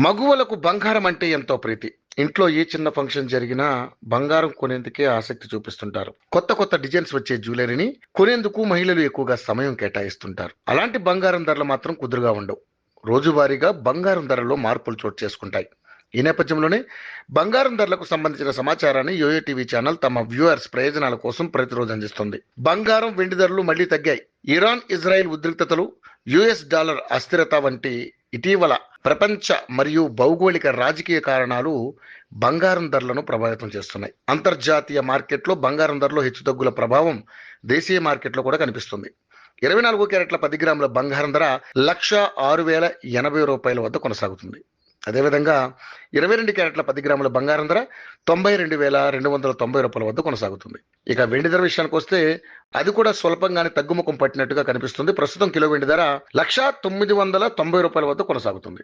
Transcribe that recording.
మగువలకు బంగారం అంటే ఎంతో ప్రీతి. ఇంట్లో ఏ చిన్న ఫంక్షన్ జరిగినా బంగారం కొనేందుకే ఆసక్తి చూపిస్తుంటారు. కొత్త కొత్త డిజైన్స్ వచ్చే జ్యువెలరీని కొనేందుకు మహిళలు ఎక్కువగా సమయం కేటాయిస్తుంటారు. అలాంటి బంగారం ధరలు మాత్రం కుదురుగా ఉండవు. రోజువారీగా బంగారం ధరల్లో మార్పులు చోటు చేసుకుంటాయి. ఈ నేపథ్యంలోనే బంగారం ధరలకు సంబంధించిన సమాచారాన్ని యోయో టీవీ ఛానల్ తమ వ్యూవర్స్ ప్రయోజనాల కోసం ప్రతిరోజు అందిస్తుంది. బంగారం, వెండి ధరలు మళ్లీ తగ్గాయి. ఇరాన్ ఇజ్రాయెల్ ఉద్రిక్తతలు, యుఎస్ డాలర్ అస్థిరత వంటి ఇటీవల ప్రపంచ మరియు భౌగోళిక రాజకీయ కారణాలు బంగారం ధరలను ప్రభావితం చేస్తున్నాయి. అంతర్జాతీయ మార్కెట్లో బంగారం ధరలో హెచ్చుతగ్గుల ప్రభావం దేశీయ మార్కెట్లో కూడా కనిపిస్తుంది. 24 క్యారెట్ల 10 గ్రాముల బంగారం ధర ₹1,06,080 వద్ద కొనసాగుతుంది. అదేవిధంగా 22 క్యారెట్ల 10 గ్రాముల బంగారం ధర ₹92,290 వద్ద కొనసాగుతుంది. ఇక వెండి ధర విషయానికి వస్తే అది కూడా స్వల్పంగానే తగ్గుముఖం పట్టినట్టుగా కనిపిస్తుంది. ప్రస్తుతం కిలో వెండి ధర ₹1,990 వద్ద కొనసాగుతుంది.